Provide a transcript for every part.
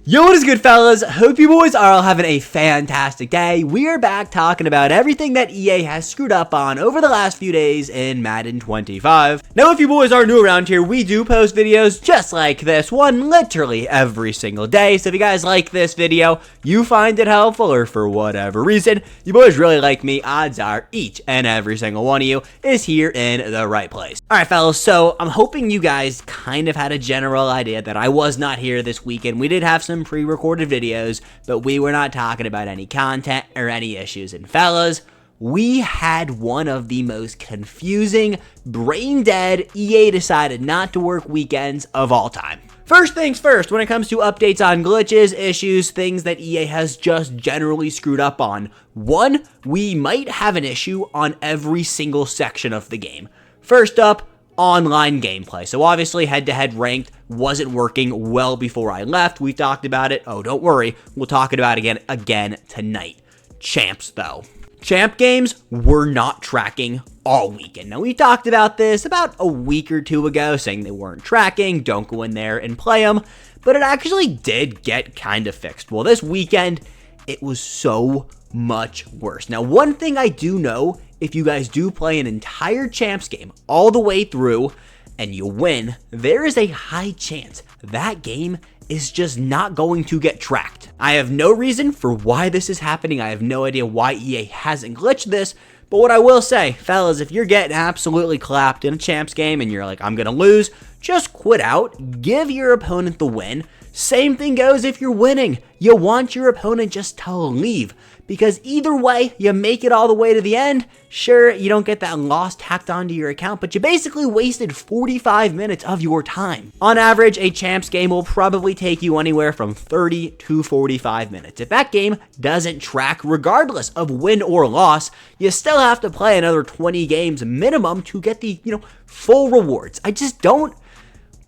Yo, what is good, fellas? Hope you boys are all having a fantastic day. We are back talking about everything that EA has screwed up on over the last few days in Madden 25. Now, if you boys are new around here, we do post videos just like this one literally every single day. So if you guys like this video, you find it helpful, or for whatever reason, you boys really like me, odds are each and every single one of you is here in the right place. Alright, fellas, so I'm hoping you guys kind of had a general idea that I was not here this weekend. We did have some pre-recorded videos, but we were not talking about any content or any issues. And fellas, we had one of the most confusing, brain-dead EA decided not to work weekends of all time. First things first, when it comes to updates on glitches, issues, things that EA has just generally screwed up on. One, we might have an issue on every single section of the game. First up, online gameplay. So obviously head-to-head ranked wasn't working well before I left. We talked about it. Oh, don't worry. We'll talk about it again tonight. Champs, though. Champ games were not tracking all weekend. Now, we talked about this about a week or two ago, saying they weren't tracking, don't go in there and play them, but it actually did get kind of fixed. Well, this weekend, it was so much worse. Now, one thing I do know, if you guys do play an entire Champs game all the way through and you win, there is a high chance that game is just not going to get tracked. I have no reason for why this is happening. I have no idea why EA hasn't glitched this, but what I will say, fellas, if you're getting absolutely clapped in a Champs game and you're like, I'm gonna lose, just quit out, give your opponent the win. Same thing goes if you're winning. You want your opponent just to leave, because either way, you make it all the way to the end. Sure, you don't get that loss tacked onto your account, but you basically wasted 45 minutes of your time. On average, a Champs game will probably take you anywhere from 30 to 45 minutes. If that game doesn't track, regardless of win or loss, you still have to play another 20 games minimum to get the, full rewards. I just don't.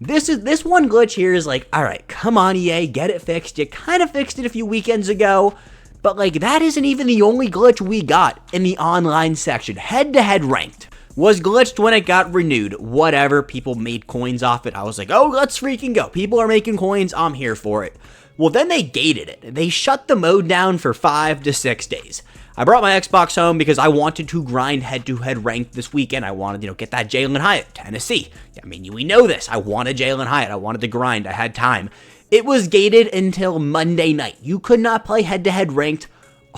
This one glitch here is like, all right, come on, EA, get it fixed. You kind of fixed it a few weekends ago, but that isn't even the only glitch we got in the online section. Head-to-head ranked was glitched when it got renewed. Whatever, people made coins off it. I was like, oh, let's freaking go. People are making coins. I'm here for it. Well, then they gated it. They shut the mode down for 5 to 6 days. I brought my Xbox home because I wanted to grind head-to-head ranked this weekend. I wanted, get that Jalen Hyatt, Tennessee. I mean, we know this. I wanted Jalen Hyatt. I wanted to grind. I had time. It was gated until Monday night. You could not play head-to-head ranked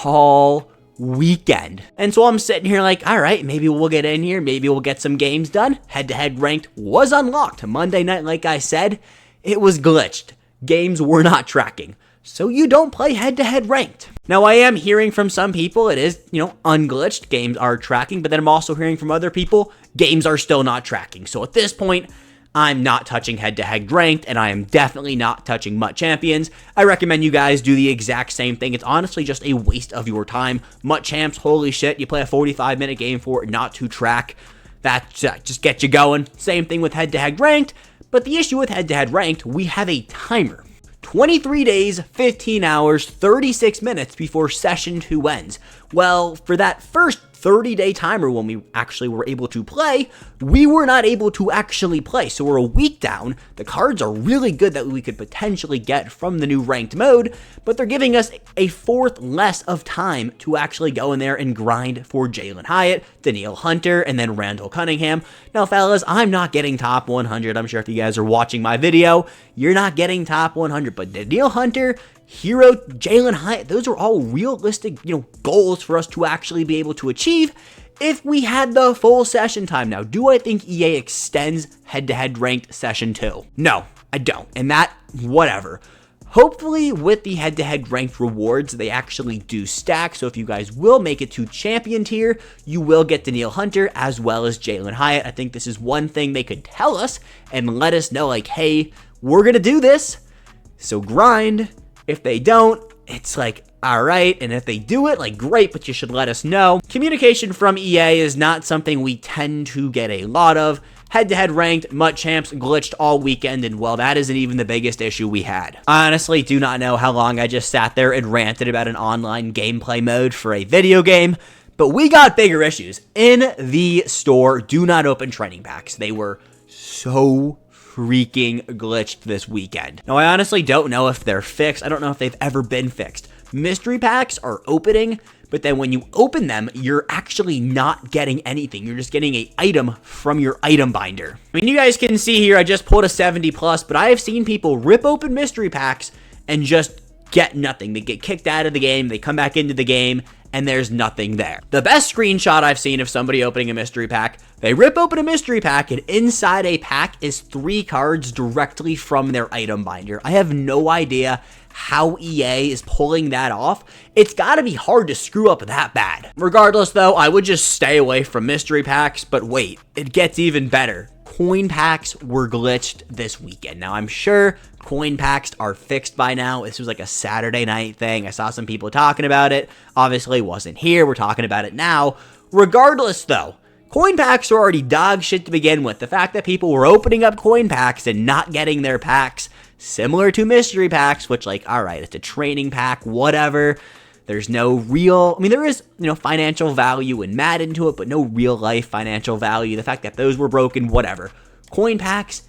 all weekend. And so I'm sitting here like, all right, maybe we'll get in here. Maybe we'll get some games done. Head-to-head ranked was unlocked. Monday night, like I said, it was glitched. Games were not tracking. So you don't play head-to-head ranked. Now, I am hearing from some people it is, unglitched. Games are tracking, but then I'm also hearing from other people games are still not tracking. So at this point, I'm not touching head-to-head ranked, and I am definitely not touching MUT Champions. I recommend you guys do the exact same thing. It's honestly just a waste of your time. MUT Champs, holy shit, you play a 45-minute game for it not to track. That just gets you going. Same thing with head-to-head ranked, but the issue with head-to-head ranked, we have a timer. 23 days, 15 hours, 36 minutes before Session 2 ends. Well, for that first 30-day timer when we actually were able to play, we were not able to actually play. So we're a week down. The cards are really good that we could potentially get from the new ranked mode, but they're giving us a fourth less of time to actually go in there and grind for Jalen Hyatt, Danielle Hunter, and then Randall Cunningham. Now, fellas, I'm not getting top 100. I'm sure if you guys are watching my video, you're not getting top 100, but Danielle Hunter, Hero, Jalen Hyatt, those are all realistic, goals for us to actually be able to achieve if we had the full session time. Now, do I think EA extends head-to-head ranked Session 2? No, I don't. And that, whatever. Hopefully, with the head-to-head ranked rewards, they actually do stack. So if you guys will make it to champion tier, you will get Danielle Hunter as well as Jalen Hyatt. I think this is one thing they could tell us and let us know, like, hey, we're going to do this, so grind. If they don't, it's like, all right, and if they do it, great, but you should let us know. Communication from EA is not something we tend to get a lot of. Head-to-head ranked, MUT Champs glitched all weekend, and well, that isn't even the biggest issue we had. I honestly do not know how long I just sat there and ranted about an online gameplay mode for a video game, but we got bigger issues. In the store, do not open training packs. They were so freaking glitched this weekend. Now, I honestly don't know if they're fixed. I don't know if they've ever been fixed. Mystery packs are opening, but then when you open them, you're actually not getting anything. You're just getting an item from your item binder. I mean, you guys can see here, I just pulled a 70 plus, but I have seen people rip open mystery packs and just get nothing. They get kicked out of the game, they come back into the game, and there's nothing there. The best screenshot I've seen of somebody opening a mystery pack, they rip open a mystery pack, and inside a pack is 3 cards directly from their item binder. I have no idea how EA is pulling that off. It's got to be hard to screw up that bad. Regardless, though, I would just stay away from mystery packs, but wait, it gets even better. Coin packs were glitched this weekend. Now, I'm sure coin packs are fixed by now. This was like a Saturday night thing. I saw some people talking about it. Obviously, wasn't here. We're talking about it now. Regardless, though, coin packs are already dog shit to begin with. The fact that people were opening up coin packs and not getting their packs, similar to mystery packs, which, like, all right, it's a training pack, whatever. There's no real, I mean, there is, financial value in Madden to it, but no real life financial value. The fact that those were broken, whatever. Coin packs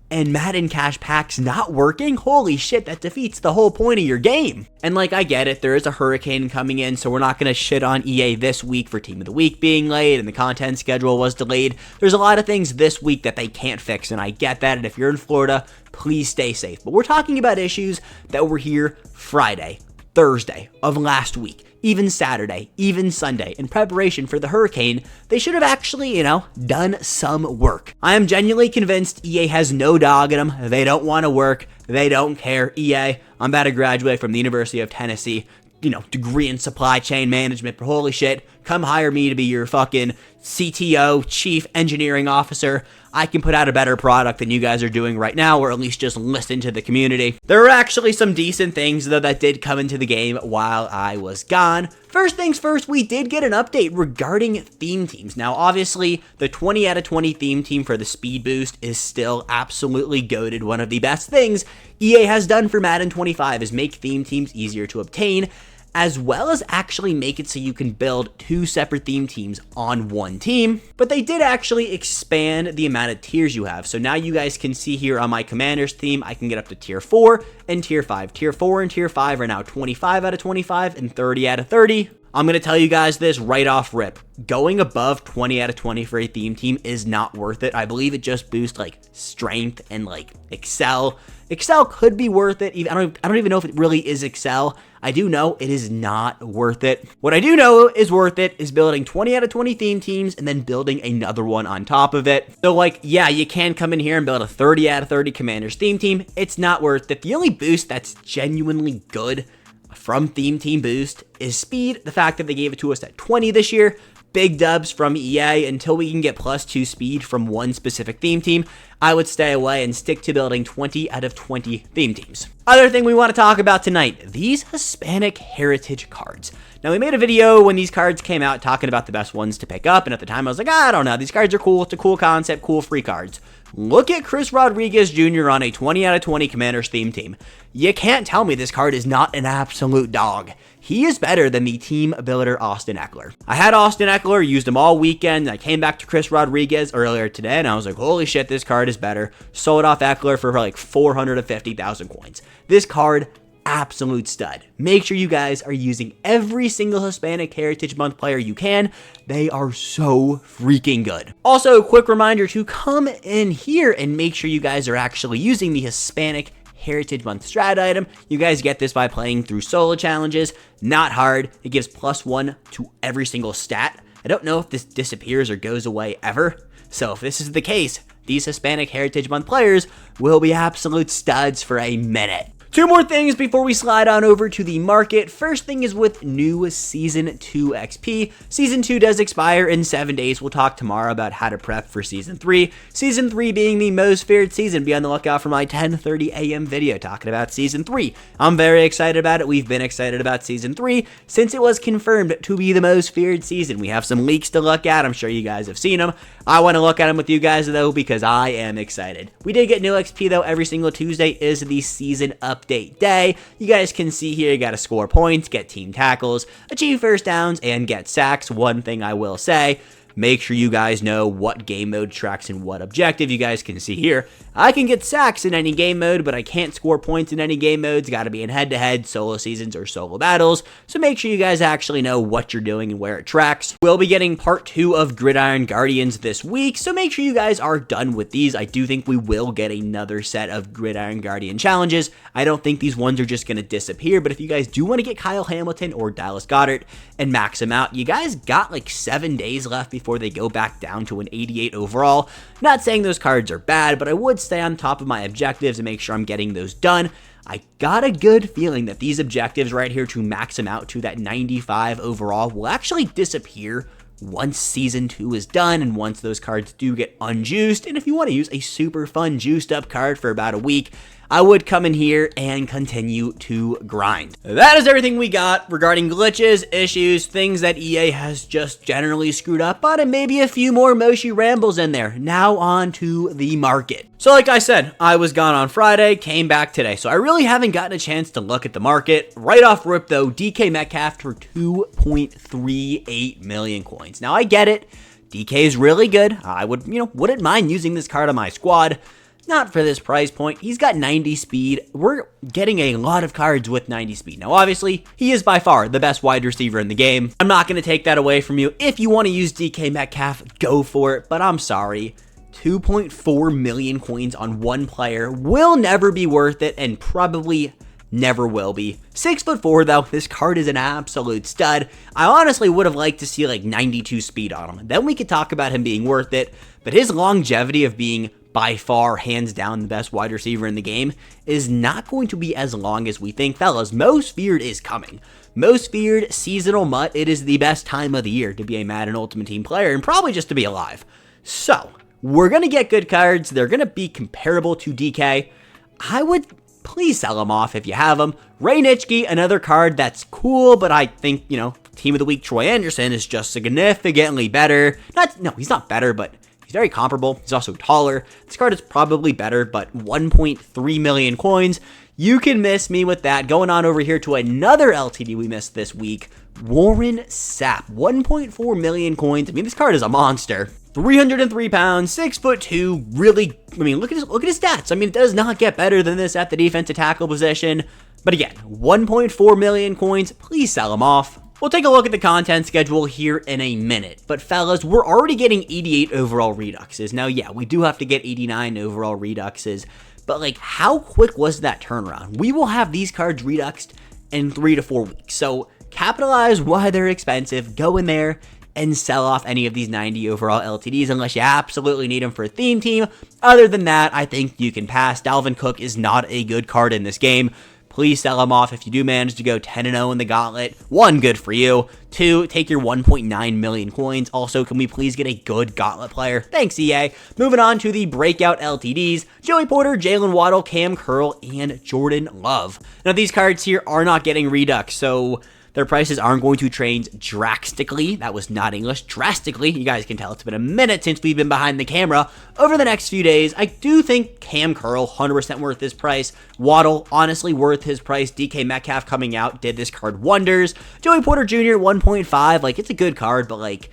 and Madden cash packs not working? Holy shit, that defeats the whole point of your game. And like, I get it, there is a hurricane coming in, so we're not going to shit on EA this week for Team of the Week being late and the content schedule was delayed. There's a lot of things this week that they can't fix, and I get that, and if you're in Florida, please stay safe. But we're talking about issues that were here Friday, Thursday of last week, even Saturday, even Sunday. In preparation for the hurricane, they should have actually, done some work. I am genuinely convinced EA has no dog in them. They don't want to work. They don't care. EA, I'm about to graduate from the University of Tennessee, degree in supply chain management, but holy shit, come hire me to be your fucking CTO, chief engineering officer. I can put out a better product than you guys are doing right now, or at least just listen to the community. There were actually some decent things, though, that did come into the game while I was gone. First things first, we did get an update regarding theme teams. Now, obviously, the 20 out of 20 theme team for the speed boost is still absolutely goated. One of the best things EA has done for Madden 25 is make theme teams easier to obtain, as well as actually make it so you can build 2 separate theme teams on one team. But they did actually expand the amount of tiers you have. So now you guys can see here on my Commanders team, I can get up to tier 4 and tier 5. Tier 4 and tier 5 are now 25 out of 25 and 30 out of 30. I'm going to tell you guys this right off rip. Going above 20 out of 20 for a theme team is not worth it. I believe it just boosts like strength and like Excel. Excel could be worth it. I don't even know if it really is Excel. I do know it is not worth it. What I do know is worth it is building 20 out of 20 theme teams and then building another one on top of it. So like, yeah, you can come in here and build a 30 out of 30 Commanders theme team. It's not worth it. The only boost that's genuinely good from Theme Team Boost is speed. The fact that they gave it to us at 20 this year, big dubs from EA. Until we can get +2 speed from one specific theme team, I would stay away and stick to building 20 out of 20 theme teams. Other thing we want to talk about tonight, these Hispanic heritage cards. Now, we made a video when these cards came out talking about the best ones to pick up, and at the time I was like, I don't know, these cards are cool, it's a cool concept, cool free cards. Look at Chris Rodriguez Jr. on a 20 out of 20 Commanders theme team. You can't tell me this card is not an absolute dog. He is better than the team builder Austin Eckler. I had Austin Eckler, used him all weekend, and I came back to Chris Rodriguez earlier today, and I was like, holy shit, this card is better. Sold off Eckler for like 450,000 coins. This card, absolute stud. Make sure you guys are using every single Hispanic Heritage Month player you can. They are so freaking good. Also, quick reminder to come in here and make sure you guys are actually using the Hispanic Heritage Month strat item. You guys get this by playing through solo challenges. Not hard. It gives +1 to every single stat. I don't know if this disappears or goes away ever. So if this is the case, these Hispanic Heritage Month players will be absolute studs for a minute. 2 more things before we slide on over to the market. First thing is with new Season 2 XP. Season 2 does expire in 7 days. We'll talk tomorrow about how to prep for Season 3. Season 3 being the most feared season. Be on the lookout for my 10:30 a.m. video talking about Season 3. I'm very excited about it. We've been excited about Season 3 since it was confirmed to be the most feared season. We have some leaks to look at. I'm sure you guys have seen them. I want to look at them with you guys, though, because I am excited. We did get new XP, though. Every single Tuesday is the season update day. You guys can see here, you got to score points, get team tackles, achieve first downs, and get sacks. One thing I will say, make sure you guys know what game mode tracks and what objective. You guys can see here, I can get sacks in any game mode, but I can't score points in any game mode. It's got to be in head-to-head, solo seasons, or solo battles. So make sure you guys actually know what you're doing and where it tracks. We'll be getting part 2 of Gridiron Guardians this week, so make sure you guys are done with these. I do think we will get another set of Gridiron Guardian challenges. I don't think these ones are just going to disappear, but if you guys do want to get Kyle Hamilton or Dallas Goedert and max them out, you guys got like 7 days left before they go back down to an 88 overall. Not saying those cards are bad, but I would stay on top of my objectives and make sure I'm getting those done. I got a good feeling that these objectives right here to max them out to that 95 overall will actually disappear once Season 2 is done and once those cards do get unjuiced. And if you want to use a super fun juiced up card for about a week, I would come in here and continue to grind. That is everything we got regarding glitches, issues, things that EA has just generally screwed up on, and maybe a few more Moshi rambles in there. Now on to the market. So like I said, I was gone on Friday, came back today, so I really haven't gotten a chance to look at the market. Right off rip though, DK Metcalf for 2.38 million coins. Now I get it, DK is really good. I wouldn't mind using this card on my squad. Not for this price point. He's got 90 speed. We're getting a lot of cards with 90 speed. Now, obviously, he is by far the best wide receiver in the game. I'm not going to take that away from you. If you want to use DK Metcalf, go for it. But I'm sorry. 2.4 million coins on one player will never be worth it and probably never will be. 6'4" though, this card is an absolute stud. I honestly would have liked to see like 92 speed on him. Then we could talk about him being worth it. But his longevity of being by far, hands down, the best wide receiver in the game is not going to be as long as we think. Fellas, Most Feared is coming. Most Feared Seasonal Mutt. It is the best time of the year to be a Madden Ultimate Team player and probably just to be alive. So, we're going to get good cards. They're going to be comparable to DK. I would please sell them off if you have them. Ray Nitschke, another card that's cool, but I think, Team of the Week Troy Anderson is just significantly better. No, he's not better, but he's very comparable. He's also taller. This card is probably better, but 1.3 million coins. You can miss me with that. Going on over here to another LTD we missed this week. Warren Sapp. 1.4 million coins. I mean, this card is a monster. 303 pounds, 6'2". Really, look at his stats. It does not get better than this at the defensive tackle position. But again, 1.4 million coins. Please sell him off. We'll take a look at the content schedule here in a minute, but fellas, we're already getting 88 overall reduxes. Now, yeah, we do have to get 89 overall reduxes, but like, how quick was that turnaround? We will have these cards reduxed in 3 to 4 weeks, so capitalize why they're expensive, go in there and sell off any of these 90 overall LTDs unless you absolutely need them for a theme team. Other than that, I think you can pass. Dalvin Cook is not a good card in this game. Please sell them off if you do manage to go 10-0 in the gauntlet. 1, good for you. 2, take your 1.9 million coins. Also, can we please get a good gauntlet player? Thanks, EA. Moving on to the breakout LTDs. Joey Porter, Jalen Waddle, Cam Curl, and Jordan Love. Now, these cards here are not getting redux, so their prices aren't going to change drastically. That was not English. Drastically. You guys can tell it's been a minute since we've been behind the camera. Over the next few days, I do think Cam Curl, 100% worth his price. Waddle, honestly worth his price. DK Metcalf coming out did this card wonders. Joey Porter Jr., 1.5. Like, it's a good card, but like,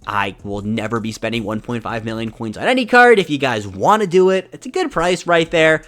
I will never be spending 1.5 million coins on any card. If you guys want to do it, it's a good price right there.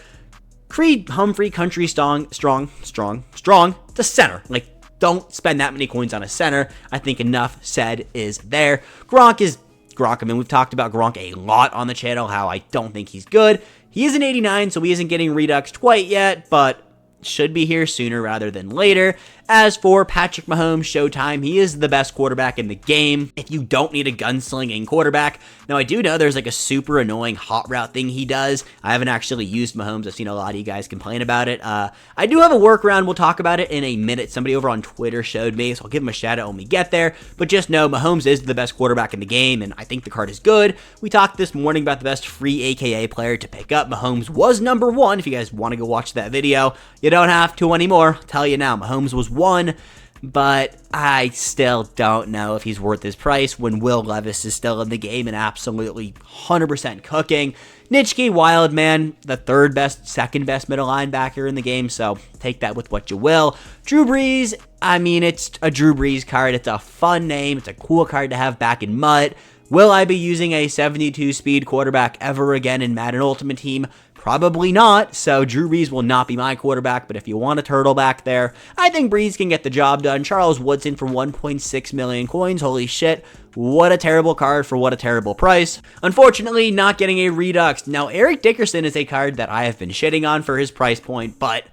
Creed Humphrey, Country Strong. It's a center. Like, don't spend that many coins on a center. I think enough said is there. Gronk is Gronk. We've talked about Gronk a lot on the channel, how I don't think he's good. He is an 89, so he isn't getting reduxed quite yet, but should be here sooner rather than later. As for Patrick Mahomes, Showtime, he is the best quarterback in the game. If you don't need a gunslinging quarterback, now I do know there's like a super annoying hot route thing he does. I haven't actually used Mahomes. I've seen a lot of you guys complain about it. I do have a workaround. We'll talk about it in a minute. Somebody over on Twitter showed me, so I'll give him a shout out when we get there. But just know Mahomes is the best quarterback in the game, and I think the card is good. We talked this morning about the best free AKA player to pick up. Mahomes was number 1. If you guys want to go watch that video, you don't have to anymore. I'll tell you now, Mahomes was 1, but I still don't know if he's worth his price when Will Levis is still in the game and absolutely 100% cooking. Nitschke, wild man, the second best middle linebacker in the game, so take that with what you will. Drew Brees, it's a Drew Brees card. It's a fun name. It's a cool card to have back in Mutt. Will I be using a 72 speed quarterback ever again in Madden Ultimate Team? Probably not, so Drew Brees will not be my quarterback, but if you want a turtle back there, I think Brees can get the job done. Charles Woodson for 1.6 million coins, holy shit, what a terrible card for what a terrible price. Unfortunately, not getting a Redux. Now, Eric Dickerson is a card that I have been shitting on for his price point, but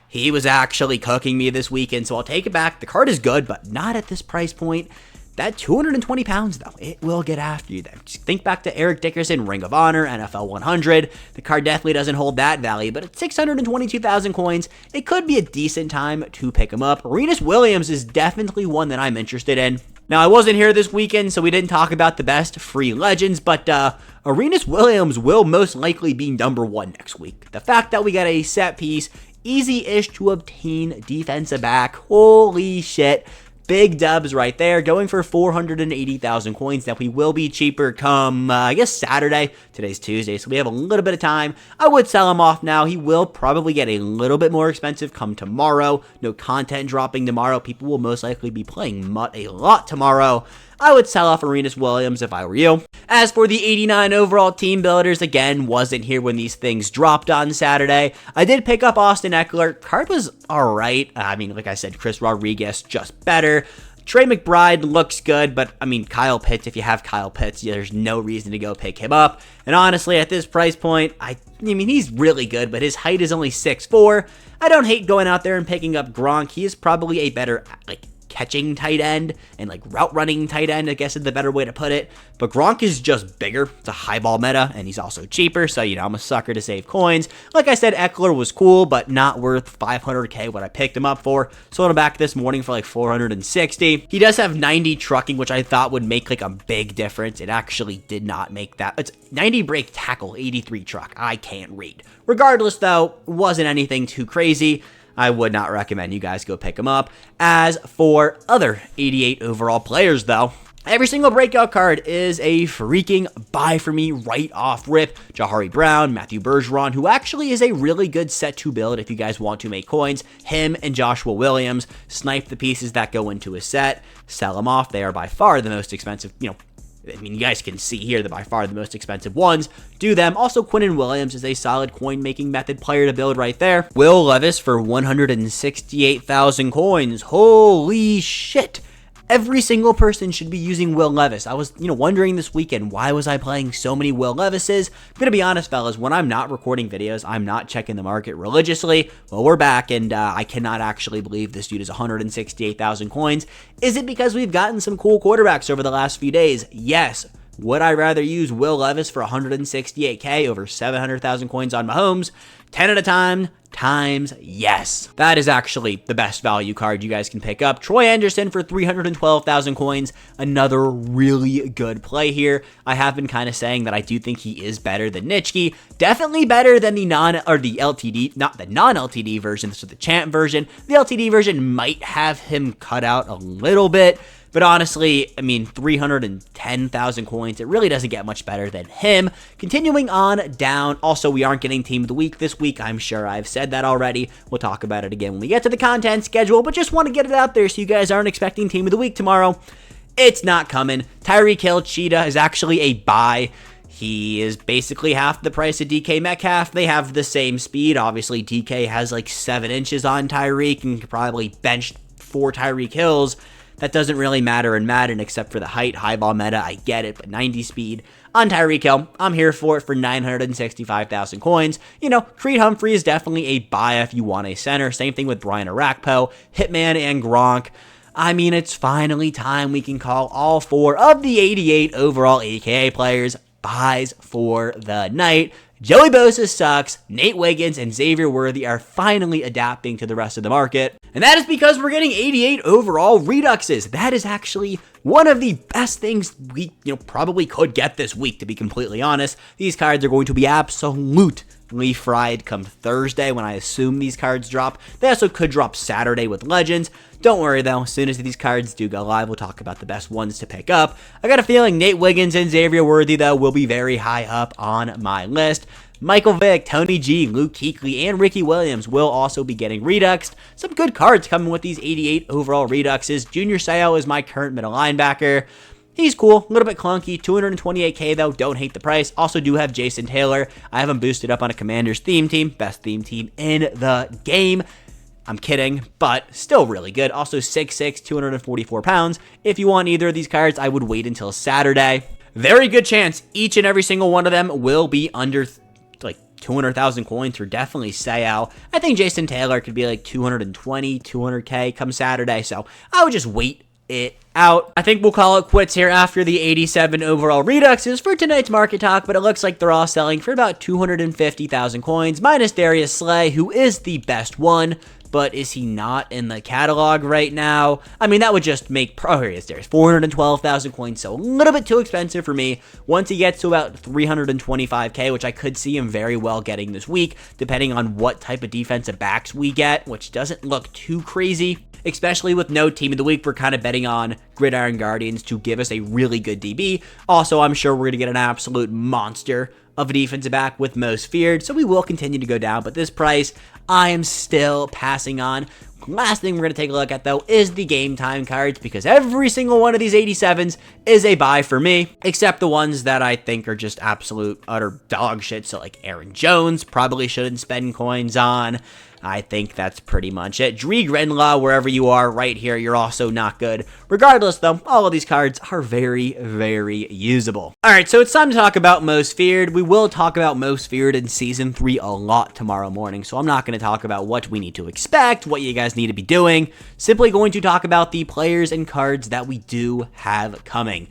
he was actually cooking me this weekend, so I'll take it back. The card is good, but not at this price point. That 220 pounds, though, it will get after you then. Just think back to Eric Dickerson, Ring of Honor, NFL 100. The card definitely doesn't hold that value, but at 622,000 coins, it could be a decent time to pick him up. Arenas Williams is definitely one that I'm interested in. Now, I wasn't here this weekend, so we didn't talk about the best free legends, but Arenas Williams will most likely be number one next week. The fact that we got a set piece, easy-ish to obtain defensive back, holy shit. Big dubs right there, going for 480,000 coins. Now, we will be cheaper come, I guess, Saturday. Today's Tuesday, so we have a little bit of time. I would sell him off now. He will probably get a little bit more expensive come tomorrow. No content dropping tomorrow. People will most likely be playing MUT a lot tomorrow. I would sell off Arenas Williams if I were you. As for the 89 overall team builders, again, wasn't here when these things dropped on Saturday. I did pick up Austin Eckler. Card was alright. I mean, like I said, Chris Rodriguez, just better. Trey McBride looks good, but I mean, Kyle Pitts, if you have Kyle Pitts, there's no reason to go pick him up. And honestly, at this price point, I mean, he's really good, but his height is only 6'4". I don't hate going out there and picking up Gronk. He is probably a better, catching tight end and route running tight end, I guess is the better way to put it. But Gronk is just bigger. It's a high ball meta, and he's also cheaper, so I'm a sucker to save coins. Like I said, Eckler was cool, but not worth 500k what I picked him up for. Sold him back this morning for 460. He does have 90 trucking, which I thought would make a big difference. It actually did not make that. It's 90 break tackle, 83 truck. I can't read. Regardless, though, wasn't anything too crazy. I would not recommend you guys go pick them up. As for other 88 overall players, though, every single breakout card is a freaking buy for me right off rip. Jahari Brown, Matthew Bergeron, who actually is a really good set to build if you guys want to make coins. Him and Joshua Williams, snipe the pieces that go into a set, sell them off. They are by far the most expensive, I mean, you guys can see here, they're by far the most expensive ones. Do them. Also, Quinnen Williams is a solid coin-making method player to build right there. Will Levis for 168,000 coins. Holy shit. Every single person should be using Will Levis. I was, wondering this weekend, why was I playing so many Will Levises? I'm gonna be honest, fellas, when I'm not recording videos, I'm not checking the market religiously. Well, we're back, and I cannot actually believe this dude is 168,000 coins. Is it because we've gotten some cool quarterbacks over the last few days? Yes. Would I rather use Will Levis for 168k over 700,000 coins on Mahomes? 10 at a time, times yes. That is actually the best value card you guys can pick up. Troy Anderson for 312,000 coins. Another really good play here. I have been kind of saying that I do think he is better than Nitschke. Definitely better than the LTD, not the non-LTD version, so the champ version. The LTD version might have him cut out a little bit. But honestly, I mean, 310,000 coins, it really doesn't get much better than him. Continuing on down, also, we aren't getting Team of the Week this week. I'm sure I've said that already. We'll talk about it again when we get to the content schedule, but just want to get it out there so you guys aren't expecting Team of the Week tomorrow. It's not coming. Tyreek Hill Cheetah is actually a buy. He is basically half the price of DK Metcalf. They have the same speed. Obviously, DK has 7 inches on Tyreek and could probably bench 4 Tyreek Hills. That doesn't really matter in Madden except for the height, high ball meta, I get it, but 90 speed on Tyreek Hill, I'm here for it for 965,000 coins. Creed Humphrey is definitely a buy if you want a center. Same thing with Brian Arakpo, Hitman, and Gronk. I mean, it's finally time we can call all 4 of the 88 overall AKA players buys for the night. Joey Bosa sucks, Nate Wiggins and Xavier Worthy are finally adapting to the rest of the market. And that is because we're getting 88 overall Reduxes. That is actually one of the best things we probably could get this week, to be completely honest. These cards are going to be absolutely fried come Thursday when I assume these cards drop. They also could drop Saturday with Legends. Don't worry though, as soon as these cards do go live, we'll talk about the best ones to pick up. I got a feeling Nate Wiggins and Xavier Worthy though will be very high up on my list. Michael Vick, Tony G, Luke Kuechly, and Ricky Williams will also be getting Reduxed. Some good cards coming with these 88 overall Reduxes. Junior Seau is my current middle linebacker. He's cool, a little bit clunky, 228k though, don't hate the price. Also do have Jason Taylor. I have him boosted up on a Commanders theme team, best theme team in the game. I'm kidding, but still really good. Also 6'6", 244 pounds. If you want either of these cards, I would wait until Saturday. Very good chance each and every single one of them will be under like 200,000 coins, or definitely Sayal. I think Jason Taylor could be like 220, 200k come Saturday, so I would just wait it out. I think we'll call it quits here after the 87 overall reduxes for tonight's market talk, but it looks like they're all selling for about 250,000 coins, minus Darius Slay, who is the best one. But is he not in the catalog right now? I mean, that would just make... Oh, here he is. There's 412,000 coins, so a little bit too expensive for me. Once he gets to about 325k, which I could see him very well getting this week, depending on what type of defensive backs we get, which doesn't look too crazy. Especially with no team of the week, we're kind of betting on Gridiron Guardians to give us a really good DB. Also, I'm sure we're going to get an absolute monster of a defensive back with Most Feared, so we will continue to go down, but this price, I am still passing on. Last thing we're going to take a look at, though, is the game time cards, because every single one of these 87s is a buy for me, except the ones that I think are just absolute utter dog shit. So like Aaron Jones, probably shouldn't spend coins on. I think that's pretty much it. Dree Grenlaw, wherever you are right here, you're also not good. Regardless, though, all of these cards are very, very usable. All right, so it's time to talk about Most Feared. We will talk about Most Feared in Season 3 a lot tomorrow morning, so I'm not going to talk about what we need to expect, what you guys need to be doing. Simply going to talk about the players and cards that we do have coming.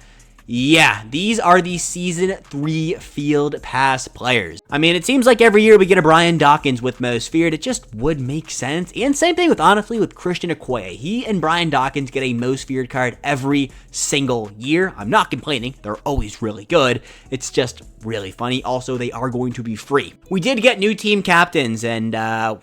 Yeah, these are the Season 3 Field Pass players. I mean, it seems like every year we get a Brian Dawkins with Most Feared. It just would make sense. And same thing with, honestly, with Christian Okoye. He and Brian Dawkins get a Most Feared card every single year. I'm not complaining. They're always really good. It's just really funny. Also, they are going to be free. We did get new team captains, and,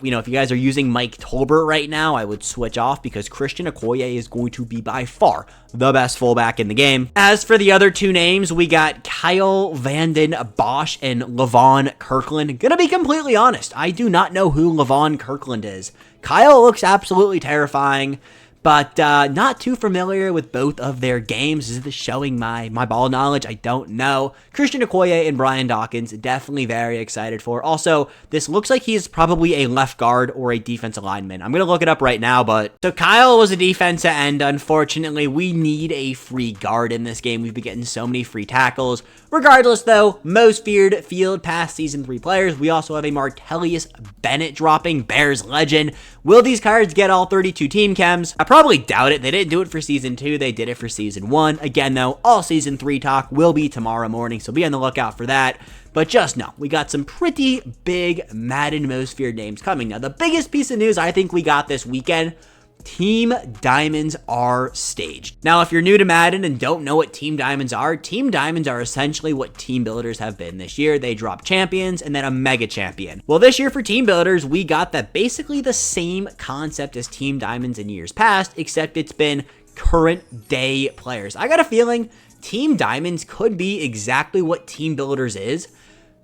you know, if you guys are using Mike Tolbert right now, I would switch off because Christian Okoye is going to be by far the best fullback in the game. As for the other two names, we got Kyle Vanden Bosch and Levon Kirkland. Gonna be completely honest, I do not know who Levon Kirkland is. Kyle looks absolutely terrifying, but not too familiar with both of their games. Is this showing my ball knowledge? I don't know. Christian Okoye and Brian Dawkins, definitely very excited for. Also, this looks like he's probably a left guard or a defensive lineman. I'm going to look it up right now, but... So Kyle was a defensive end. Unfortunately, we need a free guard in this game. We've been getting so many free tackles. Regardless, though, Most Feared Field Pass Season 3 players. We also have a Martellus Bennett dropping, Bears legend. Will these cards get all 32 team chems? I probably doubt it. They didn't do it for Season 2. They did it for Season 1. Again, though, all Season 3 talk will be tomorrow morning, so be on the lookout for that. But just know, we got some pretty big Madden Most Feared names coming. Now, the biggest piece of news I think we got this weekend, Team Diamonds are staged. Now, if you're new to Madden and don't know what Team Diamonds are essentially what team builders have been this year. They drop champions and then a mega champion. Well, this year for team builders, we got that basically the same concept as Team Diamonds in years past, except it's been current day players. I got a feeling Team Diamonds could be exactly what team builders is,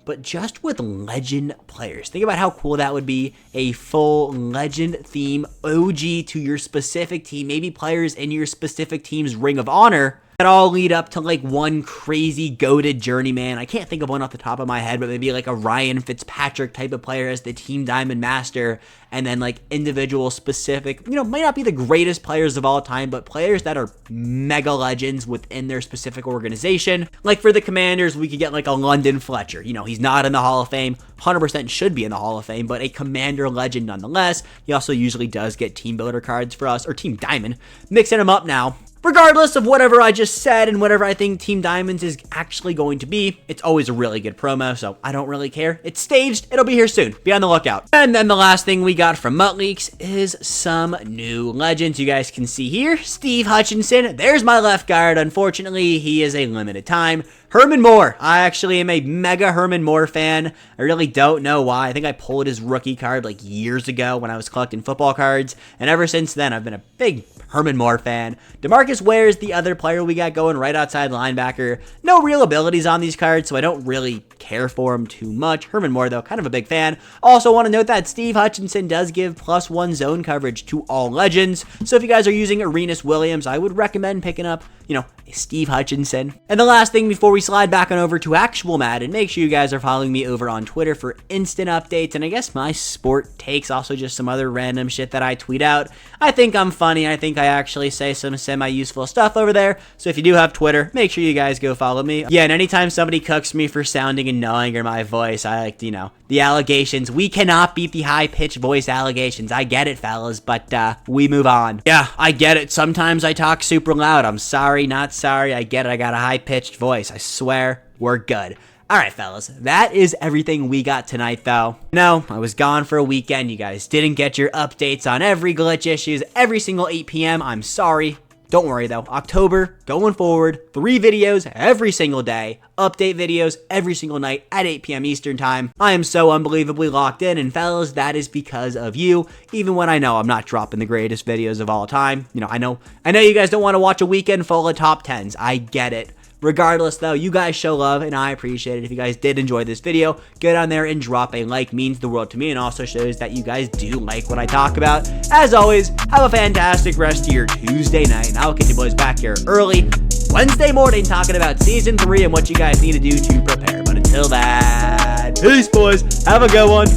but just with legend players. Think about how cool that would be. A full legend theme, OG to your specific team, maybe players in your specific team's Ring of Honor that all lead up to like one crazy goated journeyman. I can't think of one off the top of my head, but maybe like a Ryan Fitzpatrick type of player as the Team Diamond Master, and then like individual specific, you know, might not be the greatest players of all time, but players that are mega legends within their specific organization. Like for the Commanders, we could get like a London Fletcher. You know, he's not in the Hall of Fame, 100% should be in the Hall of Fame, but a Commander legend nonetheless. He also usually does get team builder cards for us, or Team Diamond. Mixing them up now. Regardless of whatever I just said and whatever I think Team Diamonds is actually going to be, it's always a really good promo, so I don't really care. It's staged. It'll be here soon. Be on the lookout. And then the last thing we got from Mutt Leaks is some new legends. You guys can see here, Steve Hutchinson. There's my left guard. Unfortunately, he is a limited time. Herman Moore. I actually am a mega Herman Moore fan. I really don't know why. I think I pulled his rookie card like years ago when I was collecting football cards, and ever since then, I've been a big Herman Moore fan. DeMarcus Ware is the other player we got going, right outside linebacker. No real abilities on these cards, so I don't really care for him too much. Herman Moore, though, kind of a big fan. Also want to note that Steve Hutchinson does give +1 zone coverage to all legends, so if you guys are using Arenas Williams, I would recommend picking up, you know, Steve Hutchinson. And the last thing before we slide back on over to actual Madden, make sure you guys are following me over on Twitter for instant updates and I guess my sport takes, also just some other random shit that I tweet out. I think I'm funny. I think I actually say some semi-useful stuff over there. So if you do have Twitter, make sure you guys go follow me. Yeah, and anytime somebody cooks me for sounding annoying or my voice, I like, you know, the allegations. We cannot beat the high-pitched voice allegations. I get it, fellas, but we move on. Yeah, I get it. Sometimes I talk super loud. I'm sorry, not sorry. I get it. I got a high-pitched voice. I swear, we're good. Alright, fellas, that is everything we got tonight, though. No, I was gone for a weekend. You guys didn't get your updates on every glitch issues every single 8 p.m. I'm sorry. Don't worry, though. October, going forward, 3 videos every single day. Update videos every single night at 8 p.m. Eastern Time. I am so unbelievably locked in, and fellas, that is because of you. Even when I know I'm not dropping the greatest videos of all time. You know, I know you guys don't want to watch a weekend full of top 10s. I get it. Regardless, though, you guys show love, and I appreciate it. If you guys did enjoy this video, get on there and drop a like. Means the world to me, and also shows that you guys do like what I talk about. As always, have a fantastic rest of your Tuesday night, and I'll get you boys back here early Wednesday morning talking about Season 3 and what you guys need to do to prepare. But until that, peace, boys. Have a good one.